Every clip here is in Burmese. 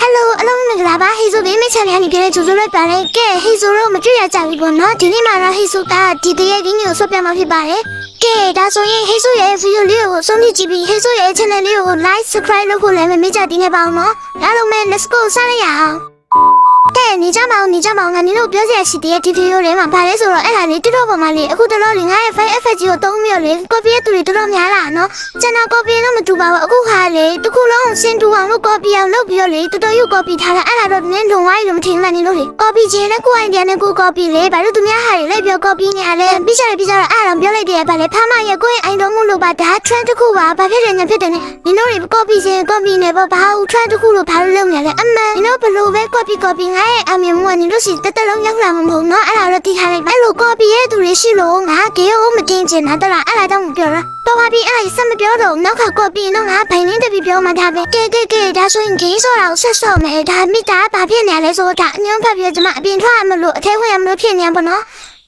Hello အလုံးမင်္ဂလာပါဟေးဆိုဘေးမချန်ပြန်နေကြတဲ့ဂျိုဂျိုလိုက်ပါလေကဲဟေးဆိုတော့မတွေ့ရကြပြီပေါ့နော်ဒီနေ့မှာတော့ဟေးဆိုတာဒီတရက်ဒီနေ့ကိုဆွတ်ပြမှာဖြစ်ပါတယ်ကဲဒါဆိုရင်ဟေးဆိုရဲ့ဗီဒီယိုလေးကိုဆုံးဖြတ်ကြည့်ပြီးဟေးဆိုရဲ့ channel လေးကို like subscribe လုပ်ဖို့လည်းမမေ့ကြသေးနဲ့ပါအောင်နော်ဒါလုံးမဲ့ let's go စလိုက်ရအောင်ကဲနေကြမအောင်ငါနေလို့ပြောစရာရှိတဲ့ဒီဗီဒီယိုလေးမှာဗာလဲဆိုတော့အဲ့ဒါလေးတစ်တော့ပေါ်မှာလေအခုတလောလေးငါရဲ့ file effect ကြီးကိုသုံးပြီးတော့လေ copy ရဲ့သူတွေတော်တော်များလာနော်ကျွန်တော် copy တော့မတူပါဘူးအခုခါလေတစ်ခုလုံးရှင်းတူအောင်လို့ copy အောင်လုပ်ပြီးတော့လေတော်တော်ယူ copy ထားတာအဲ့ဒါတော့နင်းလုံဝိုင်းလို့မထင်မှန်းနေလို့လေ copy ချင်းနဲ့ကိုယ် idea နဲ့ကို copy လေဘာလို့သူများဟာတွေလိုက်ပြော copy နေရလဲပြီးကြတယ်အဲ့ဒါပြောလိုက်တယ်ဗာလေဖားမရဲ့ကိုယ့် idea မှုလို့ပါဒါ trend တစ်ခုပါဘာဖြစ်တယ်ညာဖြစ်တယ်နင်တို့တွေ copy ချင်း copy နေပေါ့ဘာလို့ trend တစ်ခုလို့ဘာလို့လုပ်နေလဲအမှန်နင်တို့ဘလို့ပဲ copy ငါရဲ့အမြင်မှုကနင်တို့စီတက်လုံးရောက်လာမှာမဟုတ်နော်အဲ့ဒါတော့တိထားလိုက်အဲ့လို copy ရဲ့သူတွေရှိလို့ငါကေကိုမတင်ချင်တာတလားအဲ့ဒါကြောင့်မပြောတာတော်ပါပြီအဲ့ဒါဆက်မပြောတော့နောက်က copy တော့ငါဘိုင်လင်းတပြီးပြောမှဒါပဲကဲဒါဆိုရင် gay ဆိုတာကိုဆက်ဆော့မယ်ဒါမိတာဘာဖြစ်နေလဲဆိုတော့အညွန့်ဖတ်ပြီးကျမအပြင်ထွက်မလို့အထဲဝင်ရမလို့ဖြစ်နေပါတော့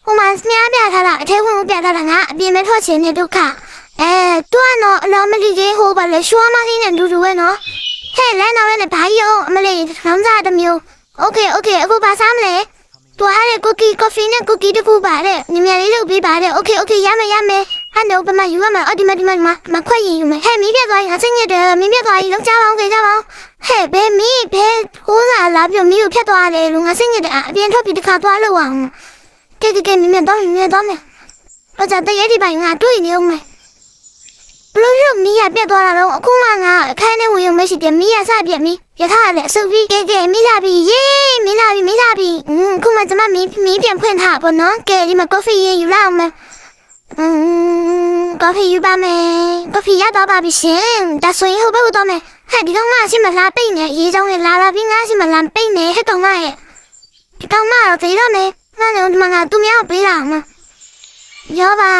ဟိုမှာစများပြထားတာအထဲဝင်ကိုပြထားတာငါအပြင်မထွက်ချင်တဲ့ဒုက္ခတွန်းတော့အလောမလီကြီးဟိုပါလေရှွာမကြီးနဲ့ဒူဒူပဲနော်ဟဲ့လမ်းတော့လည်းဘာကြီးအောင်အမလေးခေါင်းစားတစ်မျိုး Okay အခုဘာစားမလဲတွားရတဲ့ cookie coffee နဲ့ cookie တခုပါတဲ့ညီမလေးလုပ်ပေးပါတဲ့ Okay ရမယ်ဟာတော့ဘာမှယူရမှာအော်ဒီမခွက်ရင်ယူမယ်ဟဲ့မီးပြတ်သွားရင်ငါစိတ်ညစ်တယ်မီးပြတ်သွားရင်လောက်ကြပါအောင်ကြပါအောင်ဟဲ့ဘယ်မီးဘယ်ဟိုးလာပြမီးကိုဖြတ်သွားတယ်လို့ငါစိတ်ညစ်တယ်အပြင်ထွက်ပြီးတစ်ခါသွားလို့အောင်ကဲမီးတော့မယ်တော့ကြတဲ့ရည်ဒီပိုင်းငါတွေ့နေအောင်မယ်ဘလို့ရုပ်မီးရပြတ်သွားတာတော့အခုမှငါအခန်းထဲဝင်ရုံမရှိတယ်မီးရစပြက်မီးရထားရတယ်အစုပ်ပြီးကဲမီးလာပြီယေးမီးလာပြီခုမှကျမမီးပြန်ဖွင့်ထားပါတော့ကဲဒီမှာ coffee ရင်ယူလာအောင်မယ်coffee ယူပါမယ် coffee ရတော့ပါပြီရှင်ဒါဆိုရင်ဟိုဘက်ကိုတော့မယ်ဟဲ့ဒီကောင်မအရှိမလားပိတ်နေရေးကြောင်းနဲ့လာပြီးငါအရှိမလားပိတ်နေဟဲ့ကောင်မရဲ့ဒီကောင်မတော့သေးတော့မယ်ငါလည်းဒီမှာငါသူ့မြောက်ပေးလာအောင်ရောပါ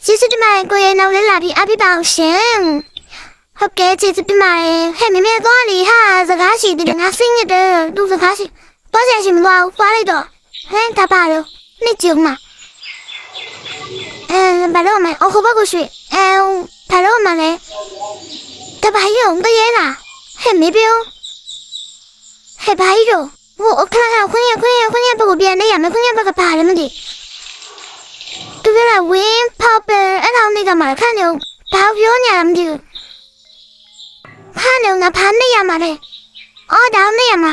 ကျေးဇူးတင်ပါတယ်ကိုရဲ့နောက်လေးလာပြီးအပြစ်ပါအောင်ရှင်ဟုတ်ကဲ့ကျေးဇူးတင်ပါတယ်ဟဲ့မမေသွားလေဟာစကားရှိတယ်ငါစိတ်ညစ်တယ်သူစကားရှိသွားကြရှိမသွားဘူးသွားလိုက်တော့ဟဲ့ဒါပါတော့နှစ်ကြုံမှာဘာလို့မဟိုဘက်ကိုရွှေ့ဘာလို့မလဲတပါးရုံတရေလားဟဲ့မေပြောဟဲ့ဘာကြီးတော့ဟိုအခါခွင်းရဘက်ကိုပြန်နေရမယ်ခွင်းရဘက်ကပါလည်းမသိသူကဝင်းပေါက်ပဲအဲ့ဒါနေကမှခန့်နေဘာပြောညာမသိဘူးခန့်နေငါဖမ်းနေရမှာလေအော်ဒါနေရမှာ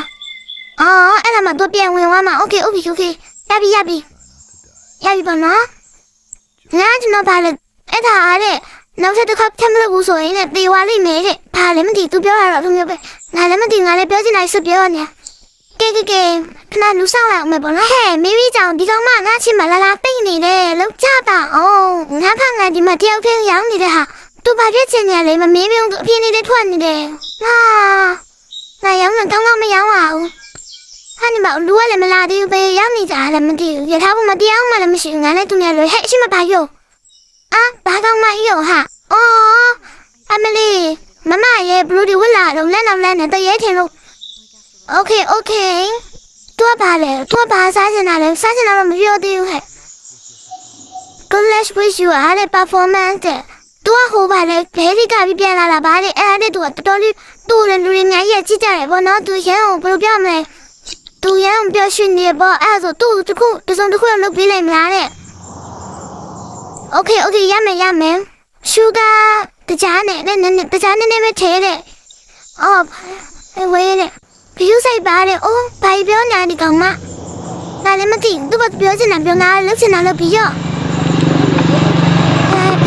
အဲ့ဒါမှတော့ပြန်ဝင်သွားမှာโอเคရပြီပါနော်ငါကျွန်တော်ပါလေအဲ့ဒါအားတဲ့နောက်တစ်ခါထမ်းမလို့ဘူးဆိုရင်လည်းတေဝါလိမ့်မယ်တဲ့ဘာလဲမသိသူပြောတာတော့သူမျိုးပဲငါလည်းမသိငါလည်းပြောချင်တိုင်းစပြောနေကဲခဏလူဆောင်လိုက်အောင်မယ်ပေါ့နော်ဟဲ့မိမိကြောင့်ဒီကောင်မငါချင်းမလာပိတ်နေတယ်လောက်ကြပါအောင်ငါဖငါဒီမှာတယောက်တည်းရောင်းနေတဲ့ဟာသူဘာဖြစ်ချင်နေလဲမမေးပြုံးအပြင်းနေတဲ့ထွက်နေတယ်ငါရောင်းတော့ကောင်းမရောင်းပါဘူးဟာဒီမှာလူကလည်းမလာသေးဘူးပဲရောက်နေကြလည်းမသိဘူးရထားဖို့မတရားမှလည်းမရှိဘူးငါလည်းသူများလို့ဟဲ့အရှိမပါရောဘာကောင်းမရောဟာအမလီမမရဲ့ဘလူးဒီဝလာတော့လက်နဲ့တရေထင်လို့โอเคတွားပါစားချင်တာတော့မပြောသေးဘူးဟဲ့ College with you အားတဲ့ performance တဲ့တွားဟိုပါလေဘဲဒီကပြီးပြန်လာတာဗါတဲ့အဲ့ဒါတဲ့သူကတော်တော်လေးတူတယ်လူတွေအများကြီးကြည့်ကြတယ်ဗောနော်သူရန်ကိုဘယ်လိုပြောမလဲသူရန်ပြောရှင်နေပေါ့အဲ့ဒါဆိုသူတစုံတစ်ခုလုပ်ပေးလိုက်မလားတဲ့โอเคရမယ် sugar တကြားနဲ့နည်းပဲထဲတဲ့ဝေးတဲ့ဘယူဆိုင်ပါတယ်ဘာပြောနေဒီကောင်မငါလည်းမသိသူ့ဘာပြောချင်တာပြောငါလုပ်ချင်တာလုပ်ပြီးရော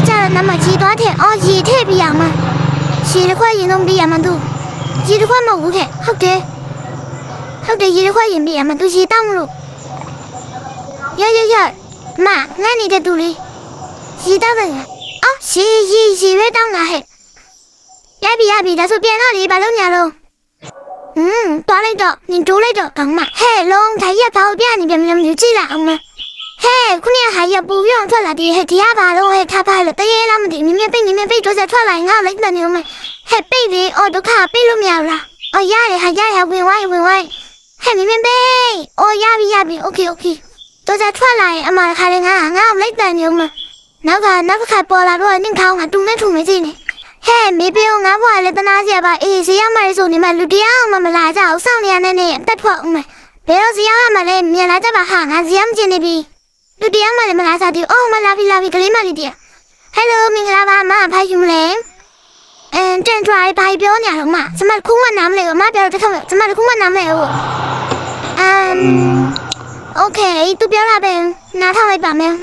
ကြတော့နမကြီးသွားတဲ့ရေထည့်ပြီးရမှာရေတစ်ခွက်ရင်လုံးပြီးရမှာသူရေတစ်ခွက်မဟုတ်ဘူးခဲ့ဟုတ်တယ်ရေတစ်ခွက်ရင်ပြီးရမှာသူရေတောင်းမလို့ရမငါနေတဲ့သူလေးရေတောင်းတယ်ရေပဲတောင်းတာဟဲ့ရပြီဒါဆိုပြန်တော့လေဘာလုပ်ညာတော့သွားလိုက်တော့နင်တိုးလိုက်တော့ကောင်းမဟဲ့လုံးဒါကြီးကဘာပြနေပြန်မြူကြည့်လိုက်အောင်မဟဲ့ခုနကဟာရပူပြအောင်ထွက်လာတယ်ဟဲ့ဒီကဘာလို့ဟဲ့ထားပါလို့တရေလားမသိမြင်ပိတ်တော့ဆက်ထွက်လာငါလိုက်တယ်နေအောင်ဟဲ့ပိတ်လေဒုက္ခပိတ်လို့မရဘူးလားရတယ်ဟာဝင်ဝိုင်းဟဲ့မြင်ပိတ်ရပြီโอเคတော့ဆက်ထွက်လာရင်အမခါလေးငါလိုက်တယ်နေအောင် နောက်ကခါပေါ်လာတော့နင့်ခေါင်းကတူနဲ့ထူနေစီနေဟဲ့မေပြောငါဘွားလည်းတနာစီပါအေးဈေးရောက်မှလေဆိုနေမှလူတရားအောင်မလာကြအောင်စောင့်နေရတဲ့နဲ့တက်ထွက်အောင်မယ်ဘယ်တော့ဈေးရောက်မှလည်းမြင်လာကြပါဟာငါဈေးရောက်ကျင်နေပြီလူတရားမှလည်းမလာစားသေးအော်မလာပြီကလေးမလေးတည်းဟယ်လိုမင်္ဂလာပါမဖိုင်ယူမလဲတန်ထွားဘာပြောနေရတော့မကျမခုမှနားမလဲမပြောတော့တစ်ခါကျမခုမှနားမလဲဟုတ်โอเคသူပြောတာပဲနားထောင်လိုက်ပါမယ်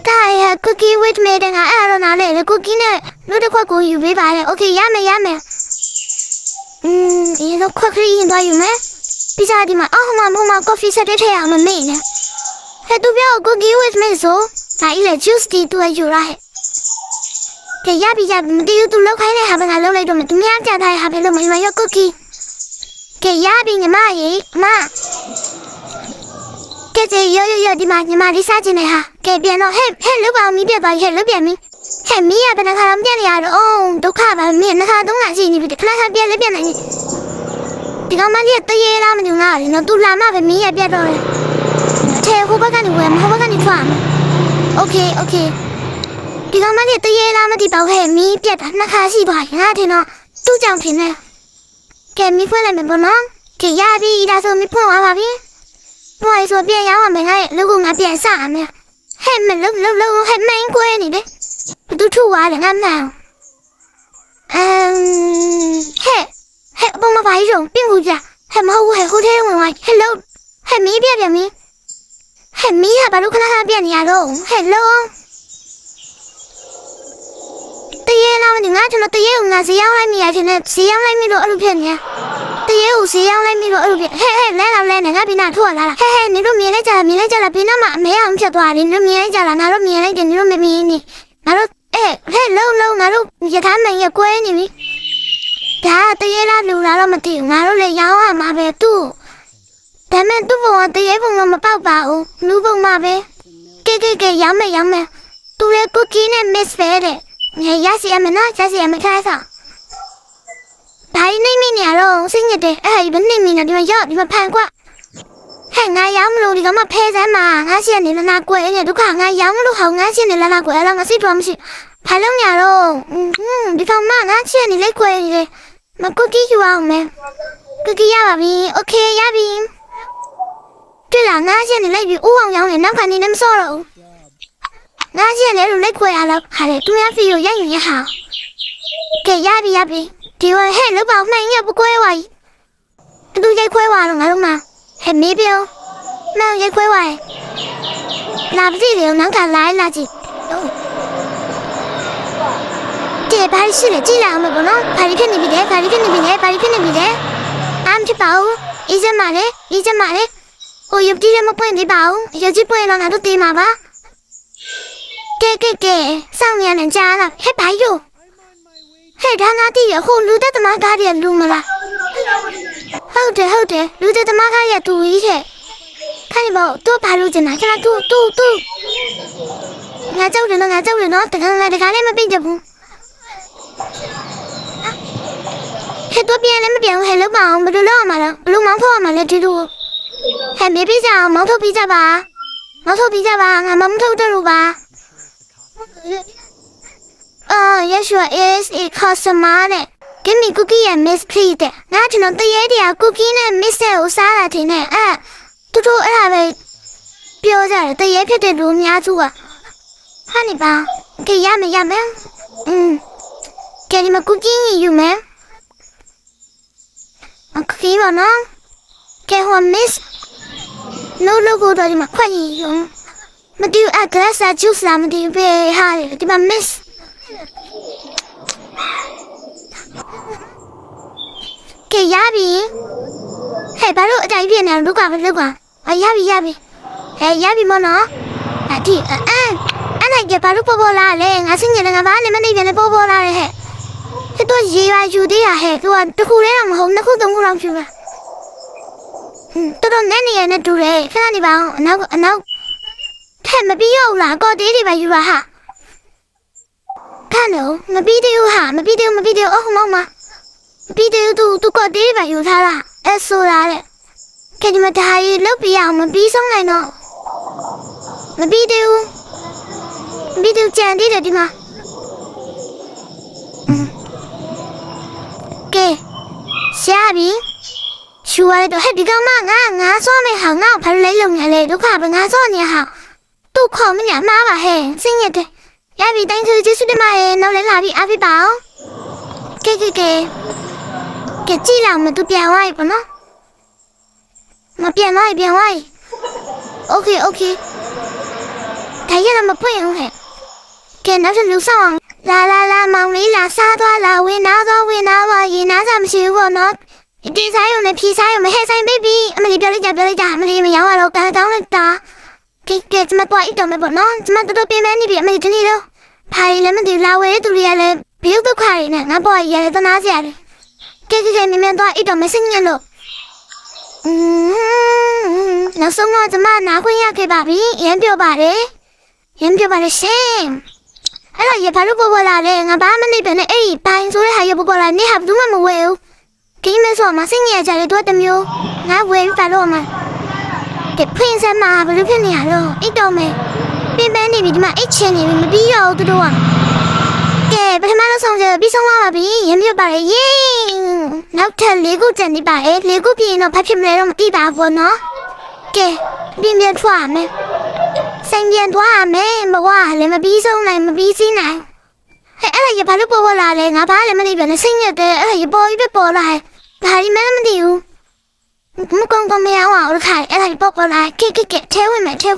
ဒါရ cookie with me တဲ့ငါအဲ့တော့နားလေ cookie နဲ့လူတစ်ခွက်ကိုယူပေးပါလေ okay ရမယ်ရေတော့ခွက်ကလေးရင်သွားယူမယ်ပြီးစားဒီမှာဟိုမှာ coffee set ထည့်အောင်မမေ့နဲ့ဟဲ့သူပြော cookie with me ဆိုဒါကြီးလေ juice တီသူယူရဟဲ့ကဲရပြီမတည်သူလောက်ခိုင်းတဲ့ဟာပဲငါလောက်လိုက်တော့မယ်သူများကြထားတဲ့ဟာပဲလို့မရော cookie ကဲရပြီညီမရေအမကဲကြေရောဒီမှာညီမလေးစားချင်တယ်ဟာကဲပြန်တော့ဟဲ့လုတ်ပါအောင်မီးပြတ်သွားပြီဟဲ့လုတ်ပြန်ပြီဟဲ့မီးရဘယ်နှခါတော့ပြတ်နေရတော့ဒုက္ခပါမင်းနှခါသုံးခါရှိနေပြီခဏပြတ်နေဒီကောင်မလေးတရေလားမညူငါလေနော်သူလာမှပဲမီးရပြတ်တော့တယ်ထဲဟိုဘက်ကနေဝယ်ဟိုဘက်ကနေထွက်မယ်โอเคဒီကောင်မလေးတရေလားမသိပါဘူးဟဲ့မီးပြတ်တာနှခါရှိသွားရင်ငါထင်တော့သူ့ကြောင့်ထင်တယ်ကဲမီးဖွင့်လိုက်မယ်ပေါ့နော်ကဲရပြီဒါဆိုမီးဖွင့်သွားပါပြီဘွားဆိုပြန်ရောက်အောင်မယ်ငါရဲ့လူကငါပြန်စရမယ်ဟဲ့မလုံဟဲ့မင်းကွဲနေတယ်ဘသူထူသွားတယ်ငါမှန်ဟဲ့အပေါ်မှာဘာကြီးရုံပြင်ခုပြဟဲ့မဟုတ်ဘူးဟဲ့ဟိုထဲဝင်သွားဟဲ့လုံဟဲ့မီးပြပြန်မီးဟဲ့မီးကဘာလို့ခဏပြန်နေရတော့ဟဲ့လုံတရေလောင်းဒီငါကျွန်တော်တရေကိုငါဈေးရောက်လိုက်မိရခြင်းနဲ့ဈေးရောက်လိုက်မိလို့အဲ့လိုဖြစ်နေတရေကိုဈေးရောက်လိုက်မိလို့အဲ့လိုဖြစ်ဟဲ့လဲနေငါပြီးနာထွက်လာဟဲ့နေတို့မြင်လိုက်ကြလားဘေးနားမှာအမဲအောင်ဖြစ်သွားတယ်နေတို့မြင်လိုက်ကြလားငါတို့မြင်လိုက်တယ်နေတို့မမြင်နေငါတို့ဟဲ့လုံငါတို့ရထားမန်ရကွဲနေပြီဒါတရေလားလူလားတော့မသိဘူးငါတို့လည်းရောင်းရမှာပဲသူ့ဒါမဲ့သူ့ဘုံကတရေဘုံကမပေါက်ပါဘူးလူဘုံမှာပဲကဲရောင်းမယ်သူလည်း cookie နဲ့ miss ပဲတဲ့ရစီအမနော်ရစီအမခိုင်းဆောင်ဘာနေမနေရတော့စိတ်ညစ်တယ်အဲ့ဒီဘယ်နေမနေဒီမှာရောက်ဒီမှာဖန်ကွဟဲ့ငါရောက်မလို့ဒီကမှဖဲစမ်းမှာငါရှိနေလနာကွယ်နေဒုက္ခငါရောက်မလို့ဟောငါရှိနေလနာကွယ်အဲ့တော့ငါစိတ်တော်မရှိဘာလုံးညာတော့ဒီကောင်မငါရှိနေလိုက်ကွယ်နေတယ်မကုတ်ကြီးယူအောင်မယ်ကုတ်ကြီးရပါပြီโอเคရပြီတွေ့လားငါရှိနေလိုက်ပြီဦးအောင်ရောင်းနေနောက်ခါနေလည်းမစော့တော့ဘူးငါရှိနေလို့လိုက်ခွဲရတော့ဟာလေသူများဖီကိုရိုက်ယူရဟာကဲရပြီဒီဝဟဲ့လောက်ပါမှန်ရပကွဲဝါကြီးသူရိုက်ခွဲဝါတော့ငါတို့မှာဟဲ့မေးပြောမှန်ရိုက်ခွဲဝါရဲ့လာပါစီတယ်နောက်ကလာကြည့်ကဲဘာရှိလဲကြည့်လာအောင်မပေါ့နော်ဘာဖြစ်နေပြီလဲအမ်ဖြစ်ပါဦးအေးစမလေးဟိုရုပ်ကြည့်ရမပွင့်သေးပါဘူးရုပ်ကြည့်ပွင့်တော့ငါတို့တေးမှာပါကဲစောင့်ရနေကြလားဟဲ့ဘာယူဟဲ့ဒါငါတည်ရဟိုလူသက်သမားကားရဲ့လူမလားဟုတ်တယ်လူသက်သမားကားရဲ့သူကြီးတဲ့ခိုင်ဘောသူဘာလို့ကျင်တာကျွန်တော်သူငါကြောက်တယ်နော်တခါလည်းမပြည့်ကြဘူးဟဲ့တော့ပြန်လည်းမပြောင်းဟဲ့လောက်ပါအောင်ဘယ်လိုလုပ်ရမှာလဲဘလို့မောင်းထုတ်ရမှာလဲဒီလိုဟဲ့မေးပြကြအောင်မောင်းထုတ်ပြကြပါငါမောင်းထုတ်တယ်လို့ပါyes you is a customer နဲ့ give me cookie and miss please တဲ့ငါကျွန်တော်တရေတရား cookie နဲ့ miss ကိုစားတာတင်နဲ့တူအဲ့ဒါပဲပြောကြတယ်တရေဖြစ်တဲ့လူအများစုကဟာနေပါကဲရမယ်ကဲဒီမှာ cookie ယူမယ် cookie ပါနော်ကဲဟို miss no logo တော့ဒီမှာခွင့်ယူမတူအ glass juice လာမတူပဲဟာဒီမှာ missကဲရပြီဟဲ့ဘာလို့အတိုင်းပြနေလို့ကပဲလို့ကရပြီဟဲ့ရပြီမနော်ဒီအဲ့နိုင်ကဘာလို့ပေါ်လာလဲငါစင်ရငါဘာနဲ့မနေပြန်လဲပေါ်လာတယ်ဟဲ့တော့ရေရွာယူသေးရဟဲ့သူကတခုလေးတော့မဟုတ်နှစ်ခုသုံးခုလောက်ယူပါတော်နဲ့နေရနဲ့တူတယ်ခဏနေပါအောင်အနောက်ဟဲ့မပြီးရဘူးလားကော်တေးတွေပါယူပါဟာခါနော်မပြီးသေးဘူးအော်ဟမောင်မပြီးသေးသူကော်တေးတွေပါယူထားလားအဲ့ဆိုတာတဲ့ကဲဒီမှာဒါရီလုတ်ပြအောင်မပြီးဆုံးနိုင်တော့မပြီးသေးဘူး ဗီဒီယိုကြံသေးတယ်ဒီမှာကဲရှာပြီရှူရတော့ဟဲ့ဒီကောင်မငါစောမေဟာငါ့ဘာလဲလုံနေလဲဒုက္ခပဲငါစောနေဟာသူ့ခေါ်မညာမှားပါဟဲ့စိတ်ညစ်တယ်ရပြီတိုင်းသူကျေးဇူးတင်ပါရဲ့နောက်လည်းလာပြီးအားပေးပါအောင်ကဲကြည့်လောက်မသူပြန်သွားပြီပေါ့နော်မပြန်သွားပြီโอเคဒါရတော့မဖွင့်အောင်ဟဲ့ကဲနောက်ထပ်လူဆောင်အောင်လာမောင်လေးလာစားသွားလာဝင်နာသွားရေနာစားမရှိဘူးပေါ့နော်ဒီဆိုင်ရုံနဲ့ဖြီးဆိုင်ရုံမဟဲ့ဆိုင်ဘေဘီအမလီပြောလိုက်ကြအမလီမရောက်တော့တောင်းလိုက်တာကဲကျမတော့အိတ်တော်မယ်ပေါ့နော်ကျမတော်ပြင်မဲနေပြီအမလီဒီနေ့တော့ဘာလဲမသိလာဝဲသူတွေကလည်းဘေးဒုက္ခတွေနဲ့ငါပေါ်ရရတနာစရာတယ်ကဲမြင်တော့အိတ်တော်မစင်းညလို့နောက်ဆုံးတော့ကျမနာခွင့်ရခဲ့ပါပြီရမ်းပြောပါတယ်ရှင်အဲ့တော့ရဘာလို့ပေါ်လာလဲငါဘာမှမသိပဲနဲ့အဲ့ဒီဘိုင်းဆိုတဲ့ဟာရပေါ်လာနေဟာဘူးမှမဝဲဘူးဒီမဲ့ဆိုမှစိတ်ညစ်ကြတယ်တော့တမျိုးငါဝဲပါလို့မှကဲဖွင့်စမ်းမှာဘယ်လိုဖြစ်နေရတော့အိတ်တော်မယ်ပင်ပန်းနေပြီဒီမှာအိတ်ချင်နေပြီမပြီးတော့သူတို့ကဲပထမဆုံးဆောင်ကြပြီးဆုံးသွားပါပြီရမ်းပြပါလေယေးနောက်ထပ်၄ခုကျန်နေပါရဲ့၄ခုပြင်တော့ဘာဖြစ်မလဲတော့မသိပါဘူးနော်ကဲပြင်ထွားမယ်ဆိုင်ပြန်သွားမယ်မဝါလည်းမပြီးဆုံးနိုင်မပြီးစည်းနိုင်ဟဲ့အဲ့ဒါရဘာလို့ပေါ်လာလဲငါဘာလည်းမသိပြန်နဲ့စိတ်ညစ်တယ်အဲ့ဒါရပေါ်ပြီးပေါ်လာဒါဒီမဲမသိဘူးမကုန်းမရအောင်လို့ခိုင်အဲ့ဒါပေါ်လာကဲထဲဝင်မယ်ကျင်း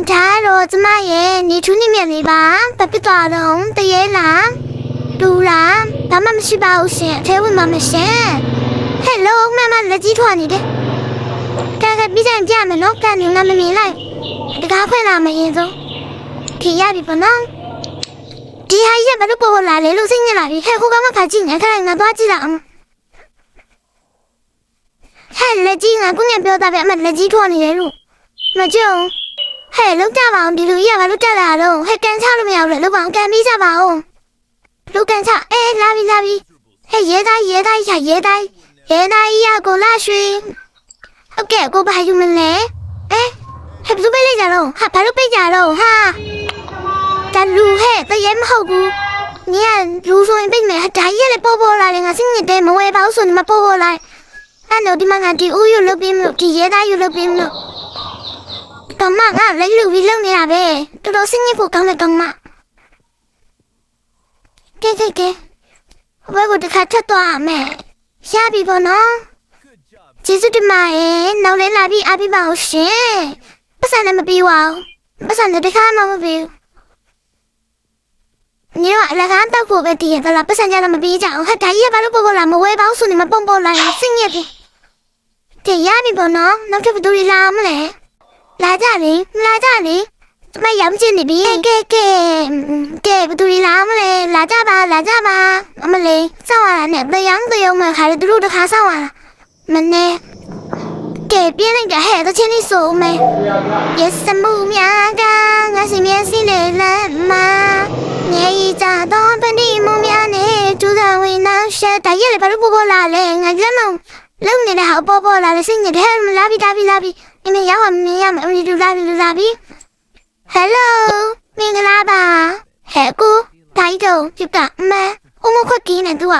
ဒါတော့ကျမရဲ့နေထူးနေမြလေးပါဘာဖြစ်သွားတော့တရေလားတူလားဘာမှမရှိပါဘူးရှင်ထဲဝင်မှာမရှင်ဟဲ့လိုမမလက်ကြီးထွားနေတယ်ကပြီးကြမယ်နော်ကနေငါမမြင်လိုက်တကားဖွင့်လာမရင်ဆုံးခင်ရပြီပေါ့နော်ဒီဟာရဘာလို့ပေါ်လာလဲလို့စိတ်ညစ်လာပြီဟဲ့ခိုးကမှခါကြည့်နေခါငါသွားကြည့်လိုက်အောင်ဟဲ့လက်ကြီးငါကုငယ်ပြောတာပဲအမလက်ကြီးထွားနေတယ်လို့မကြုံဟဲ့လောက်ကြပါအောင်ဒီလူကြီးကဘာလို့တက်လာတော့ဟဲ့ကန်ချလို့မရဘူးလေလောက်ပါအောင်ကန်ပြီးကြပါအောင်လူကန်ချလာပြီဟဲ့ရဲသားရကိုလာရွှေဟုတ်ကဲ့ကိုဘာယူမလဲဟဲ့ဘယ်လိုပေးလိုက်ကြတော့ဟာဘာလို့ပေးကြတော့ဟာတလူဟဲ့တရဲမဟုတ်ဘူးညလူဆိုရင်ပေးမယ်ဒါကြီးလည်းပေါ်လာတယ်ငါစိတ်ညစ်တယ်မဝဲပါဘူးဆိုနေမှာပေါ်လာအဲ့တော့ဒီမှာငါဒီဦးယူလုပ်ပြီးမလို့ဒီရဲသားယူလုပ်ပြီးမလို့တော့မငါလည်းလူပြီးလုပ်နေတာပဲတော်တော်စိတ်ညစ်ဖို့ကောင်းတယ်တော့မကဲဘယ်ကိုတခါထပ်သွားမယ်ရပြီပေါ့နော်ကျေးဇူးတင်ပါတယ်နောက်လည်းလာပြီးအားပေးပါဦးရှင်ပတ်စံလည်းမပြီးပါဘူးပတ်စံလည်းတစ်ခါမှမပြီးဘူးညီတို့အလကားတောက်ဖို့ပဲတည်ရသလားပတ်စံကြတော့မပြီးကြအောင်ဟဲ့ဒါကြီးကဘာလို့ပေါ်လာမဝဲပါဘူးဆိုနေမပုံလာရင်စိတ်ညစ်တယ်ကဲရပြီပေါ့နော်နောက်ထပ်ဘယ်သူလာမလဲလာကြလေမရမ်းချင်နေပြီကဲဘယ်သူလာမလဲလာကြပါအမလေးစောင်းရတာနဲ့တရားမှခါတယ်သူတို့တစ်ခါစောင်းရတာမနဲ့ကဲပြင်းလိုက်တာဟဲ့တချင်းလေးဆိုမယ် Yes မှုများကငါစီမျက်စိလေးလက်မှာနေကြတော့ပဏိမှုများနဲ့ကျူးစာဝင်နောက်ရှက်ဒါရက်လည်းဘာလို့ပေါ်လာလဲငါလည်းလုံနေတဲ့ဟာပေါ်လာတယ်စိတ်ညစ်တယ်လာပြီအမေရောက်မင်းရမယ်အမေတို့လာပြီ Hello မင်္ဂလာပါဟဲ့ကိုတိုင်းတော့ပြကအမအမခွက်ကင်းနေသူက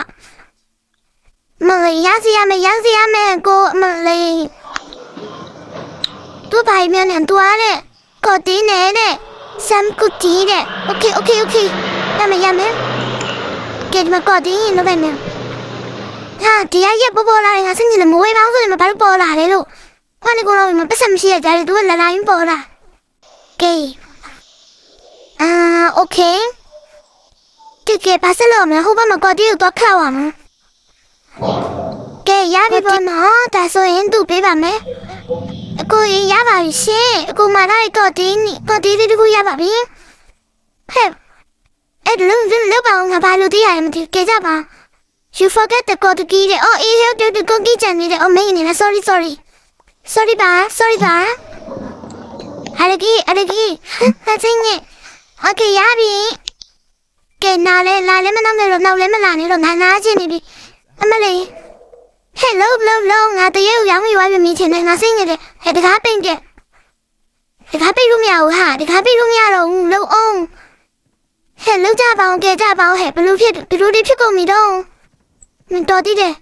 မလေးရစီရမယ်ကိုမလေးသူဘာမှမနဲ့သူအားတဲ့ကိုတင်းနေတဲ့ဆမ်ကူတီတဲ့โอเคရမယ်ကဲဒီမှာကိုတင်းလို့ပဲမယ်ဟာဒီရပေါ်လာရင်ငါစိတ်ညစ်လည်းမဝေးပါဘူးဆိုရင်မဘာလို့ပေါ်လာလဲလို့ခွန်းနေကတော့မပတ်စံမရှိရကြတယ်သူကလာရင်းပေါ်လာကဲโอเคကဲပါစလို့မဟိုဘမှာကိုတင်းကိုတော့ခောက်အောင်ကဲရပြီပေါ့နော်ဒါဆိုရင်သူ့ပေးပါမယ်အကိုရင်ရပါပြီရှင်အကိုမလာတော့တင်းလေးတခုရပါပြီဟဲ့အဲ့လုံးပါအောင်ငါဘာလို့တည်ရမသိကြကြပါ You forget the code key တဲ့အော်အေးဟုတ်တယ်ကိုကြီးချန်နေတယ်အော်မင်းနေလား sorry ပါဟာလေကြီးဟာချင်းနေโอเคရပြီကဲလာလဲမနောက်နဲ့တော့နောက်လဲမလာနဲ့တော့နာချင်းနေပြီအမလေးဟဲ့လုံးငါတရေကိုရောင်းပြီးွားပြီမင်းချင်းနဲ့ငါစိတ်နေတယ်ဟဲ့တကားပိန်ပြက် ဒီကားပိတ်လို့မရဘူးဟာဒီကားပိတ်လို့မရတော့ဘူးလုံအောင်ဟဲ့လုံကြပါအောင်ကဲကြပါအောင်ဟဲ့ဘလို့ဖြစ်ဒီလိုတွေဖြစ်ကုန်ပြီတော့မင်းတော်တည်တယ်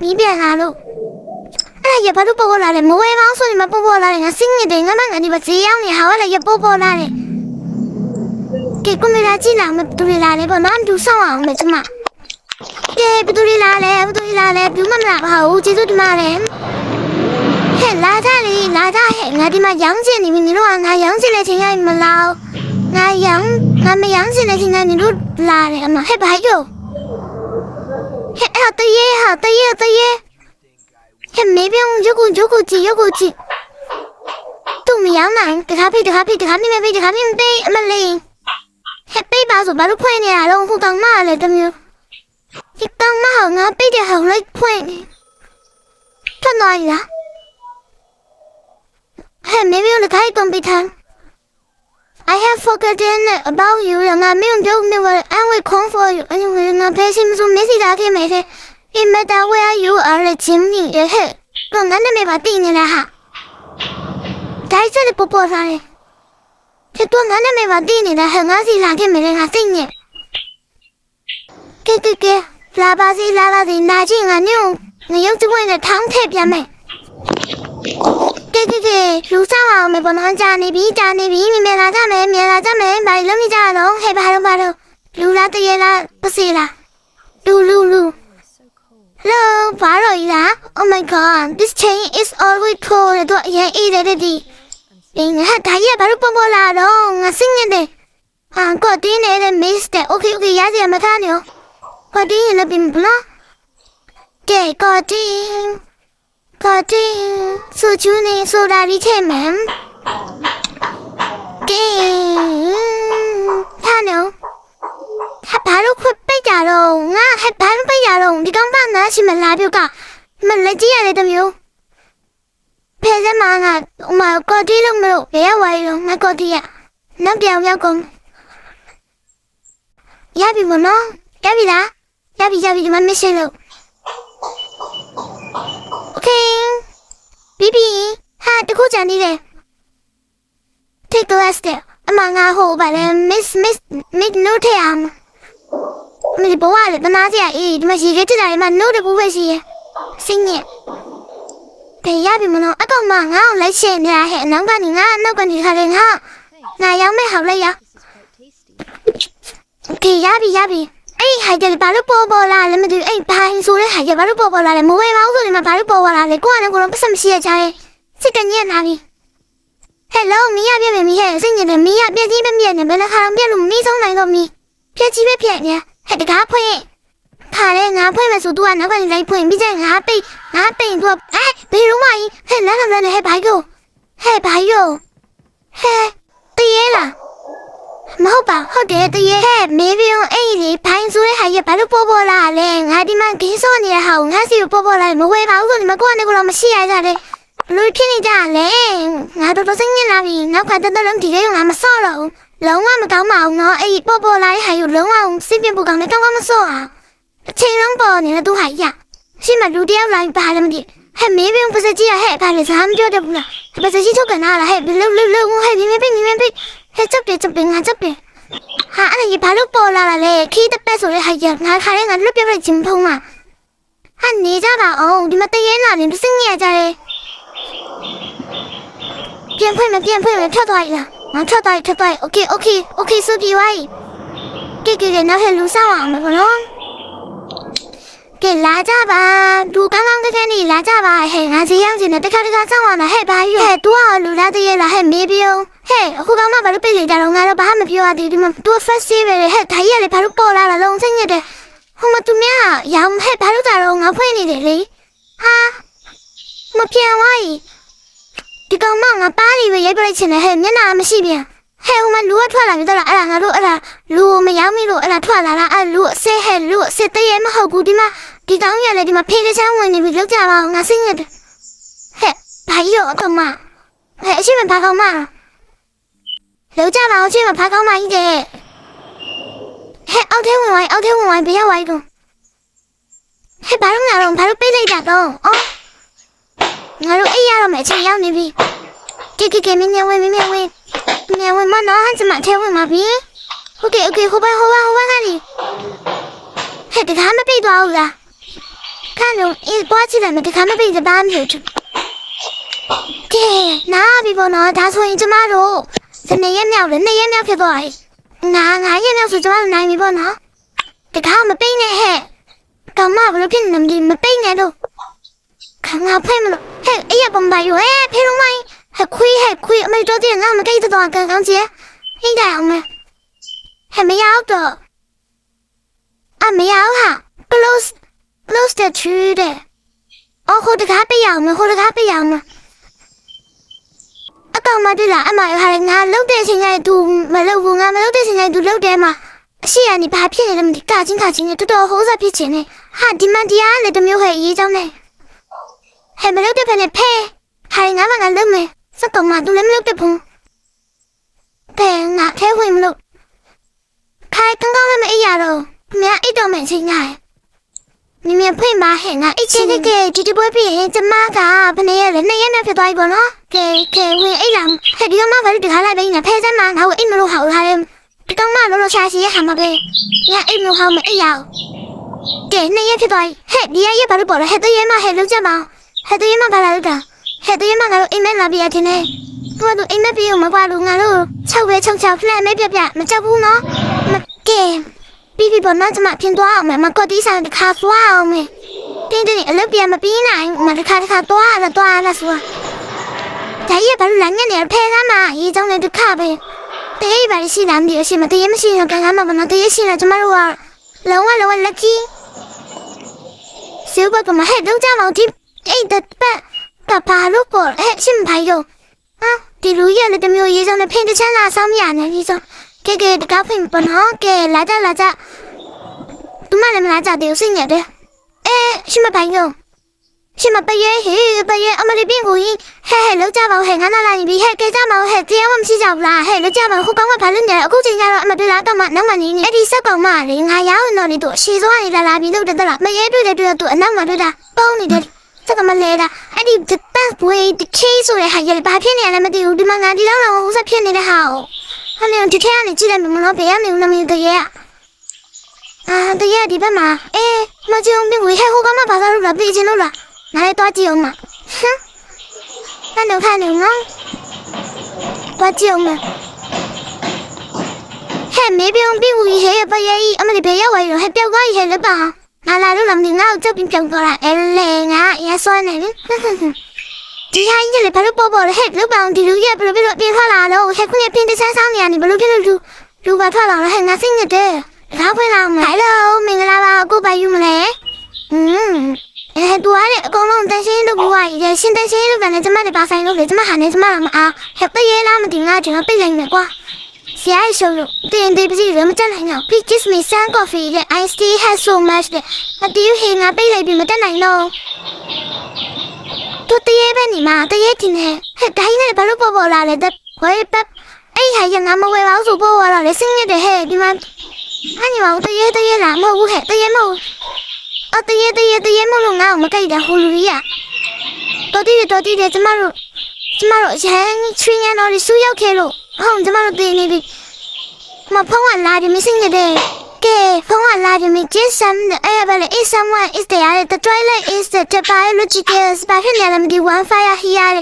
မီးပြန်လာလို့အဲ့ရဘာလို့ပေါ်လာလဲမဝဲကောင်းဆိုရင်မပေါ်လာတယ်ငါစိတ်ညစ်တယ်ငါမငါဒီမဈေးရောက်နေဟာလည်းရပေါ်လာတယ်ကဲကွန်ပျူတာကြည့်လာမတူလာလေပေါ့နော်တူဆောင်အောင်မယ်ကျမကဲဘယ်သူလာလဲဘူးမမလာပါဘူးကျေးဇူးတင်ပါတယ်ဟဲ့လာကြလေလာကြဟဲ့ငါဒီမှာရောင်းချင်နေပြီနင်တို့ကငါရောင်းချင်တဲ့ချိန်တိုင်းမလားငါမရောင်းချင်တဲ့ချိန်တိုင်းနင်တို့လာတယ်အမဟဲ့ဘာယူဟဲ့အဲ့တရေဟဲ့မေပြောင်းရုပ်ကိုကြည့်သူမရောင်းနိုင်တခါဖိမပေးအမလေးဟဲ့ပေးပါဆိုဘာလို့ဖွင့်နေရတော့ဟိုတောင်မလည်းတမျိုးဒီတောင်မဟောငါပေးတဲ့ဟောလိုက်ဖွင့်နေထွက်သွားရလားဟဲ့မေပြောလည်းခိုင်းကွန်ပျူတာ I have forgotten about you ငါမင်းပြောနေတယ် I will come for you အင်းငါဖဲရှင်ဆို message လာခဲ့မယ်တဲ့In matter where you are, Jimmy, hey, don't let me have been in a hat. That's the proposal. Don't let me have been in a hangasi like him in a thing. Kiki, Flabasi, Lala, the Najing, I knew. The young to win the tongue tape, Yame. Kiki, Lusawa, me Bonanjani, Melazame, by Lumijano, hey, Baro, Lula the Yella, Pasila, Lulu. Hello, Paroida. Oh my god, this chain is always cold. I eat it. In a tire, Barupola, I sing it. I got in and missed it. Okay, Yazi Matano. Got in a bim block. Gay got in. So Juni, so that it came, ma'am. Gay. Tano. ဘာလို့ခွပိတ်ကြတော့ငါဟဲ့ဘာလို့ပိတ်ကြတော့ဒီကောင်မနာရှိမလားပြုတ်ကမလက်ကြည့်ရတယ်တမျိုးဖဲစမ်းမငါဟိုမှာကော်တီလုံးမလို့ဘယ်ဝိုင်းလုံးငါကော်တီရနောက်ပြောင်ရောက်ကုန်ရပြီမနော်ရပြီလားရပြီဒီမှာမရှိလို့โอเคပြီးဟာတခုကြံနေတယ် take a rest အမငါဟိုပါလေ miss no ထရမ်းမဒီဘဝလေတနာစရာအေးဒီမှာရေခဲတက်တာဒီမှာ no တပူပဲရှိရစိတ်ညစ်ကဲရပြီမလို့အကောင်မငါ့ကိုလိုက်ရှင်းနေတာဟဲ့အနောက်ကနေခါလေငါရောက်မဲ့ဟောက်လိုက်ရကဲရပြီအေးဟိုက်တယ်ဘာလို့ပေါ်လာလဲမသိဘူးအေးဘာဆိုလဲဟိုက်ရဘာလို့ပေါ်လာလဲမဝဲပါဘူးဆိုဒီမှာဘာလို့ပေါ်လာလဲကိုကလည်းကိုတော့ပတ်စံမရှိရကြရဲစစ်တညက်လာပြီHello မီးရပြည့်ပြီမီးဟဲ့စိတ်ညစ်တယ်မီးရပြည့်ကြီးပဲမြက်နေဘယ်နှခါတော့ပြည့်လို့မီးဆုံးနိုင်တော့မီးပြည့်ကြီးပဲပြည့်နေဟဲ့တကားဖွင့်ခါလဲငါဖွင့်မယ်ဆို तू ကနောက်ကနေလိုက်ဖွင့်ပြီးကျရင်ငါပိတ် तू ဘယ်လိုမှဟဲ့လမ်းနဲ့ဟဲ့ဘာယူဟဲ့တရေလားမဟုတ်ပါဟုတ်တယ်တရေဟဲ့မေးပြုံးအဲ့ဒီဘိုင်းဆိုတဲ့ဟာရဘာလို့ပေါ်လာလဲငါဒီမှာဂင်းစောနေတဲ့ဟာကိုငါစီကိုပေါ်လာမဝဲပါဘူးဆိုဒီမှာကိုကနေကိုတော့မရှိရကြတယ်လူဖြစ်နေကြလေငါတော်စိတ်ညစ်လာပြီနောက်ကတလုံးဒီလေးကငါမစော့တော့ဘူးလုံးဝမကောင်းပါဘူးနော်အဲ့ဒီပေါ်လာတဲ့ဟာယူလုံးဝစိတ်ပြင်းပူကောင်းနေတော့မစော့အောင်အချိန်လုံးပေါ်နေတဲ့သူဟာရရှိမှလူတယောက်လိုက်ပါလည်းမသိဟဲ့မေးပြုံးပစကြီးဟဲ့ဘာလဲစမ်းပြောတယ်ဘူးလားပစကြီးထုတ်ကန်လာဟဲ့ဘယ်လိုဟဲ့မိမပိဟဲ့chấpတယ်ငါchấpတယ်ဟာအဲ့ဒီဘာလို့ပေါ်လာလဲခီးတပက်ဆိုတဲ့ဟာရငါခါရဲငါလွတ်ပြပြချင်းဖုံးမှာဟာနေကြပါအောင်ဒီမှာတရေလာနေစိတ်ညစ်ကြတယ်ပြန်ဖွင့်မယ်ဖြတ်သွားရလားငါဖြတ်သွားโอเคဆိုပြီးဝိုင်းကဲနောက်ဟဲ့လူဆောင်အောင်မနော်ကဲလာကြပါလူကောင်းတကယ်နေလာကြပါဟဲ့ငါစီရောက်နေတခါဆောင်အောင်ဟဲ့ဘာယူဟဲ့ तू ကလူလာတရေလားဟဲ့မေးပြုံးဟဲ့အခုကောင်မဘာလို့ပြေးနေကြတော့ငါတော့ဘာမှမပြောရသေးဒီမှာ तू first save ပဲဟဲ့ဒါကြီးကလေဘာလို့ပေါ်လာတာလုံးစိတ်ညစ်တယ်ဟိုမှာ तू မြရောင်ဟဲ့ဘာလို့ကြတော့ငါဖွင့်နေတယ်လေဟာမပြန်ဝိုင်းဒီကောင်မငါပါးနေပဲရိုက်ပြလိုက်ချင်တယ်ဟဲ့မျက်နှာမရှိပြန်ဟဲ့ဟိုမှာလူကထွက်လာပြီတော့အဲ့ဒါငါတို့အဲ့ဒါလူမရောက်မိလို့အဲ့ဒါထွက်လာတာအဲ့လူအစစ်ဟဲ့လူအစစ်တရေမဟုတ်ဘူးဒီမှာဒီကောင်ရလေဒီမှာဖေးကချမ်းဝင်နေပြီလောက်ကြပါအောင်ငါစိတ်ညစ်တယ်ဟဲ့ဘာရောအကောင်မဟဲ့အရှိမဘာကောင်မလောက်ကြပါအောင်အရှိမဘာကောင်မကြီးတဲ့ဟဲ့အောက်ထဲဝင်ဝိုင်းဘယ်ရောက်ဝိုင်းကုန်ဟဲ့ဘာလို့ငါတော့ဘာလို့ပေးလိုက်တာတော့အော်ငါတို့အိပ်ရတော့မယ်အချိန်ရောက်နေပြီကဲ Kiki me nyawe mana hanjama tewe mabi. Okay, hoba hani. Hey, the camera be down. Kano is watching the camera be the bam you. Okay, now people know that's when tomorrow. The name now, boy. Nah, I am also doing 9 people now. The camera be in here. Come up, looking them in the pain. Come up, hey, I am by you, eh, Pillow. 係虧，咪做啲人啱咪雞都當緊講字啊！呢家有咩？係咪有的？啊，沒有哈 ，close 的區的。我好的卡比有咩？啊，講嘛對啦，啊嘛又係啱，老爹成日讀咪老胡啱，咪老爹成日讀老爹嘛。是啊，你拍片嚟咁啲價錢嘅，都多好晒片錢呢。嚇點啊？你都冇係依種呢？係咪老爹陪你拍？係啱啊，老咩？ sao cậu mà tôi lấy nước đẹp không? Thế ngã theo huynh lục. Khai căng căng lên mẹ già rồi. Mẹ ít đồ mẹ sinh ngài. Nhưng mẹ phải mà hẹn ngã ít trên cái chỉ bôi bị chấm má cả. Bên này lên này em phải đòi bọn nó. Cái huynh ấy làm. Thế đi má phải được hái lại bên nhà phê ra mà. Nào ít mà lô hậu hai em. Cái căng má nó xa xí hàm mà bê. Nhà ít mà hậu mẹ giàu. Cái này em phải đòi. Hết đi em phải bỏ lại hết tới em mà hết lúc chưa bao. Hết tới em mà phải lại được. Hết tôi mà ngalo email là bịa thế này, tôi tụi email bịa mà qua luôn ngalo, sau về trong chào lại mấy bịa mà chào bu nó, mà kề, bị bọn nó cho mà phiền toa mà có tí sao được khá toa không mày, cái này lớp bịa mà bị này mà được khá toa là sao, tại vì bạn lạnh cái này phê lắm mà, ý trong này được khá về, thế bạn xin làm điều gì mà tôi em xin là cái mà bọn nó tôi xin là cho mà luôn, lâu quá lucky, xíu bớt mà hết đâu ra màu tím, ấy thật bạn. Papa lúc cổ hết xin phải rồi, thì lúc giờ là tụi mình giờ này phê được chán là sao mày này đi sao, cái cá phim bọn nó cái lá ra, tụi mình làm lá ra đều xin nhỉ đấy, xin mà phải rồi, xin mà bây giờ ông đi bên ngồi, hay lúc cha bảo hẹn anh là gì bị hay cái cha bảo hẹn tiếng ông xin chào là hay lúc cha bảo không có mà phải lên nhà cũng chỉ nhà mà đi lá tao mà nắng mà đi đi sao còn mà đi ngay giáo nó đi tuổi xí rồi là bị đâu được là mấy đứa tuổi nắng mà đứa đã bao nhiêu đứa chắc là mà lẽ là anh đi thực ta buổi đi chơi rồi hay là ba phiên này là mà đi mà ngã đi đâu là không sao phiên này là hảo anh em thì theo này chỉ là mình nói bé mình làm như thế à thế đi ba mà mà chứ không biết người hay không có mà bảo sao là bị chứ nó là này to chiều mà anh được thay được ngon to chiều mà hay mấy biết không biết người hay bây giờ anh mà đi bé vậy rồi hay béo quá hay là bà là lúc làm gì nào cho bình thường gọi là lẹ ngã ya xoay này chỉ hai như là phải lúc bò hết lúc bao thì lúc giờ lúc biết thoa là đâu hay cũng nghe pin tới sáng nhà này lúc biết lúc vào thoa là hành ngã sinh nhật đấy khá phải làm phải đâu mình là vào cô bài dùng lẽ hay tua đấy con nó tay xin lúc buổi giờ xin tay xin lúc này cho má để bà phải lúc để cho má hẳn để cho má làm hay tới giờ làm mà tiếng Nga chỉ nó bây giờ mẹ qua Xia solo. Then they busy room chân hành please kiss me sang coffee that I still have so much that. How do you hear bây giờ bị mà chân hành đâu? Tôi tới bên này mà tới thì nè. Cái này là lúc bò là để đặt quay bắp. Ấy hay rằng mà quay báo số bò là để sinh nhật để hè đi mà. Anh bảo tới làm mà u hết tới mà. tới mà luôn nào mà cái đã hulu đi à. Tôi đi để cho mà rồi sẽ chuyên nhà nó đi suy yếu kêu rồi. Không cho mà tiền này đi mà phong hoàn lại thì mình sinh nhật đây cái phong hoàn lại thì mình chết xong but is someone is there the toilet is the biological ba phiên này làm đi wifi here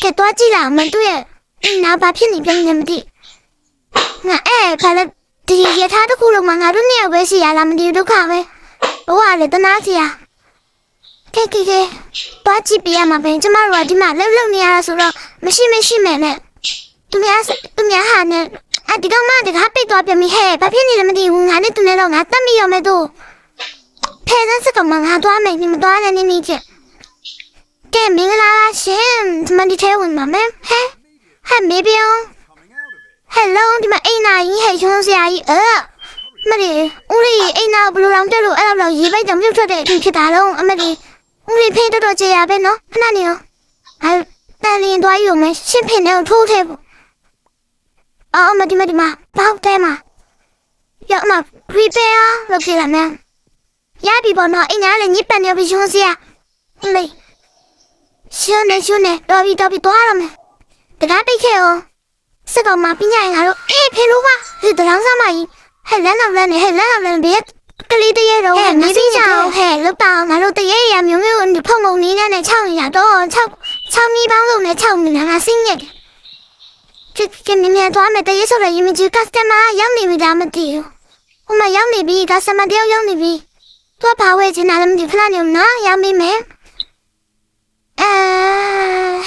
cái toa chỉ là mình tôi nào ba phiên này bên làm đi ngã phải là thì cái thằng đó khu lồng mà ngã đúng nhiều vậy gì à làm đi đâu cả vậy ủa là tôi nói gì à cái toa chỉ bị mà bên cho mà rồi thì mà lâu này là số rồi mà xin mẹ nè tụi mẹ hà nè à thì đâu mà thì hấp bị toa bị mi hè ba phiên này làm đi ngã này tụi mẹ đâu ngã tâm bị mà đâu thế nên sẽ còn mà ngã toa mẹ thì mà toa này đi chứ cái mình là xem mà đi theo mình mà mẹ hay mẹ biết không hello thì mà ai này hay cho gì mà đi uống ai nào bù lòng cho rồi là gì vậy chẳng biết cho để thì ta đâu mà đi uống phê đó rồi chơi à bên nó nào nè à ta liền toa dùng mà xem phê nào thu thêm mà đi mà bao tem mà giờ mà prepare rồi gì làm nè giá bị bọn họ anh là nhíp bàn nhau bị chung gì à này xưa này rồi bị toa rồi mà တကားပိတ်ခဲ့ရောစကောင်မပြညာရင်ငါတို့ဖေလို့ပါဟဲ့တရောင်းစားမကြီးဟဲ့လမ်းတော့လမ်းနေဟဲ့လမ်းတော့လမ်းဘေးကလေးတရေတော့ဟဲ့မပြီးကြအောင်ဟဲ့လုတ်ပါငါတို့တရေရမျိုးမျိုးဖုံဖုံနေနဲ့6နေရတော့6မီပေါင်းလုံးနဲ့6နေငါစိတ်ညက်ချစ်မြင်မြင်သွားမယ်တရေဆိုတော့ရင်မကြီး customer ရောက်နေပြီလားမသိဘူးဟိုမှာရောက်နေပြီ customer တယောက်ရောက်နေပြီသူကဘာဝယ်ချင်တာလဲမသိခဏနေနော်ရောက်ပြီမယ်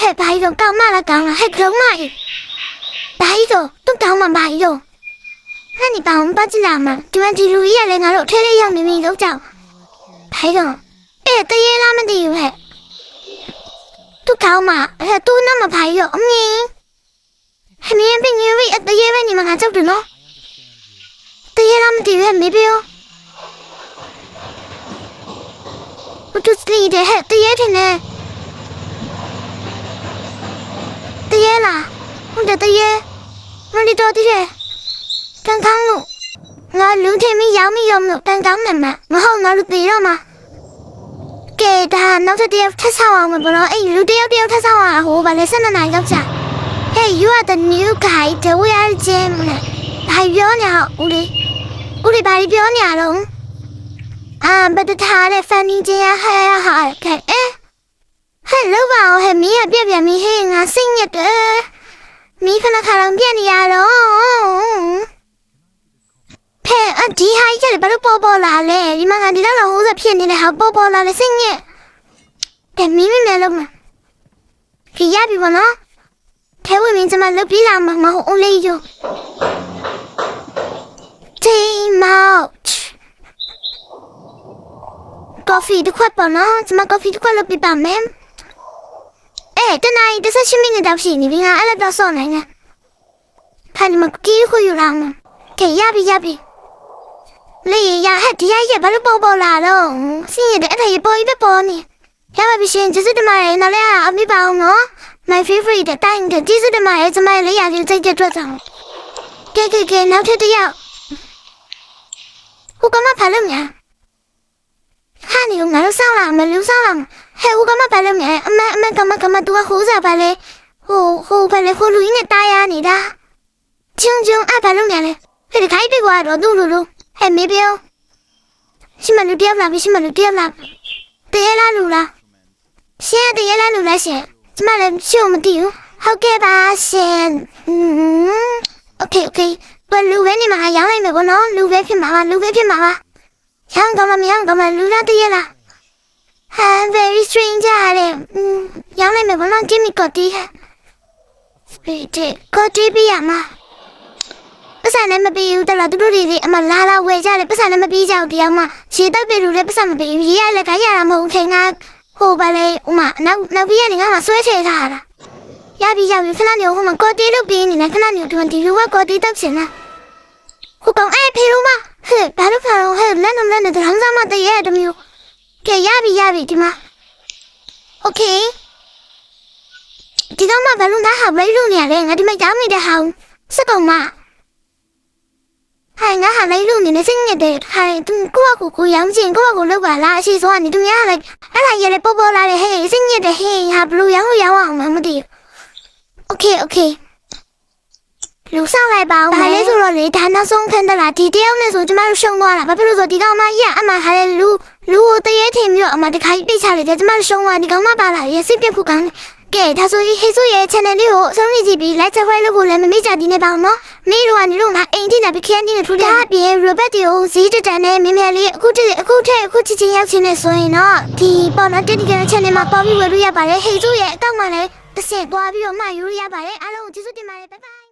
ဟဲ့ဘာကြီးတော့ကောင်းမလားကောင်းလားဟဲ့ကောင်းမကြီးဘာကြီးတော့တုတ်တောင်းမှဘာကြီးတော့ဟဲ့你把我们搬进来嘛ဒီမှာဒီလူကြီးရလဲငါတို့ထဲထဲရောက်နေပြီလို့ကြောက်ဘာကြီးတော့တရေလားမသိဘူးဟဲ့တုတ်တောင်းမှဟဲ့သူ့နာမဘာကြီးတော့အမြင်ဟဲ့မြင်ပြီးတရေပဲနေမှာငါကြောက်တယ်နော်တရေလားမသိဘူးမေပြောဘုသူစလီတဲ့ဟဲ့တရေထင်တယ်တရေလားဟုတ်တယ်တရေမလီတော်တည်းကန်ကန်လို့ငါလူထင်မိရောက်မိရုံလို့ကန်ကန်နေမှာမဟုတ်ငါတို့တည်တော့မှာကဲဒါနောက်တစ်ယောက်ထပ်ဆောက်အောင်မပေါ်တော့အဲ့လူတယောက်ထပ်ဆောက်အောင်ဟိုဗာလဲ12နာရီလောက်ကြာ Hey you are the new guy the we are gym ဘာပြောနေဦးလေးဘာပြောနေရတော့ဘတ်ထားတဲ့ funny ချင်းရဟာကဲhello ပါဟဲ့မင်းပြပြမီဟေးငါစိတ်ညစ်တယ်မီးခဏခါတော့ပြက်နေရတော့ဖဲဒီဟာကြီးကဘာလို့ပေါ်လာလဲဒီမှာငါဒီလောက်ဟိုးစဖြစ်နေတဲ့ဟာပေါ်လာလဲစိတ်ညစ်တယ်မီးမလုံးမခရပြီဘောနော်ထဲဝင်မင်းကျမလုတ်ပြီးလာမှာမဟုတ်ဦးလေးရော Time out Coffee တစ်ခွက်ပေါ့နော်ကျမ coffee တစ်ခွက်လုတ်ပြပါမယ်တနင်္လာနေ့18မိနစ်တောက်ရှိနေပြီငါအဲ့လိုတော့စောင့်နိုင်တယ်ခါဒီမှာကီးခွေယူလာမှာကဲရပြီလေရဟက်ဒီရဘာလို့ပေါ်လာတော့စင်းရတဲ့အဲ့ဒါရပေါ်ကြီးပဲပေါ်နေရပါပြီရှင်ကျေးဇူးတင်ပါတယ်နောက်လည်းအမိပါအောင်နော် My favorite တိုင်းတဲ့ကျေးဇူးတင်ပါတယ်ကျမလေးရလေးစိတ်ကြက်ထွက်ဆောင်ကဲနောက်ထပ်တစ်ယောက်ဟိုကမဖားလို့များဟာနေငါတို့ဆောင်းလာမလူဆောင်းလာဟဲ့ဟိုကမဖားလို့များအမကမတူဟိုးစားပါလေဟိုဖားလေဟိုလူကြီးနဲ့တားရနေတာကျုံအဲ့ဖားလို့များလေဟဲ့ဒီခိုင်းပြေကွာတော့သူ့လူဟဲ့မေပြောရှိမလူတယောက်လာပြီတရေလားလူလားရှင်တရေလားလူလားရှင်ကျမလည်းရှုံမသိဘူးဟုတ်ကဲ့ပါရှင်โอเคဘယ်လူပဲနေမှာရောင်းလိုက်မယ်ဘောနော်လူပဲဖြစ်မှာပါရောင်းကောင်းမရောင်းကောင်းမလူလားတရေလားဟာ very strange ရတယ်ရောင်းလိုက်မယ်ဘောနော်ဂျင်မီကော်တီဟာကော်တီပြရမှာပတ်စံနဲ့မပေးဘူးတလားသူတို့တွေအမလာဝယ်ကြတယ်ပတ်စံနဲ့မပေးကြဘူးတရားမှရေတောက်ပြေလူလည်းပတ်စံမပေးဘူးရေရလည်းခိုင်းရတာမဟုတ်ခင်ကဟိုပါလေဥမနောက်ပြီးရနေငါမှဆွဲချေထားတာရပြီခဏနေဟိုမှာကော်တီလို့ပေးနေတယ်ခဏနေဒီလူကကော်တီတောက်ချင်လားဟိုကောင်ဖေလို့မဟဲ့ဘာလို့ဖာဟဲ့လမ်းနဲ့တရမ်းစားမတရေတမျိုးကဲရပြီဒီမှာโอเคဒီကောင်မဘာလို့သားဟာဘယ်လိုနေရလဲငါဒီမှာကြောင်းနေတဲ့ဟောင်းစက်ကောင်မဟိုင်ငါဟာလိုက်လို့နေနေစိတ်ညစ်တယ်ဟိုင်သူကိုရောင်းချင်ကိုလောက်ပါလားအရှိဆုံးကနေသူများကလည်းအဲ့ဒါရလေပေါ်လာတယ်ဟဲ့စိတ်ညစ်တယ်ဟဲ့ဟာဘလို့ရောင်းအောင်မသိဘူးโอเคလူဆောင်လိုက်ပါဦးမယ်ဘာလဲဆိုတော့လေဒါနောက်ဆုံးခန်းတလားဒီတယောက်နဲ့ဆိုကျမတို့ရှုံသွားတာဘာဖြစ်လို့ဆိုဒီကောင်မကြီးကအမှဟာလေလူကိုတရေထင်ပြီးတော့အမှတခါကြီးပိတ်ချလိုက်တယ်ကျမတို့ရှုံသွားဒီကောင်မပါလာရေစိတ်ပြက်ဖို့ကောင်းတယ်ကဲဒါဆိုရင်ဟေးဆိုရဲ့ channel လေးကိုအဆုံးကြည့်ပြီး like subscribe လုပ်ဖို့လည်းမမေ့ကြဒီနေ့ပါအောင်နော်နေတော့ငါအိမ်ထိလာပြီးခန်းကြီးနဲ့ထူတယ်အပြင် robot တွေကိုဈေးတက်နဲ့မြင်မြင်လေးအခုချစ်ချင်းရောက်ချင်းနဲ့ဆိုရင်တော့ဒီပေါ်တော့တက်ဒီက channel မှာပေါ်ပြီးဝယ်လို့ရပါတယ်ဟေးဆိုရဲ့အကောင့်မှာလည်းတစ်ဆင့်သွားပြီးတော့မှယူလို့ရပါတယ်အားလုံးကိုကျေးဇူးတင်ပါတယ် bye bye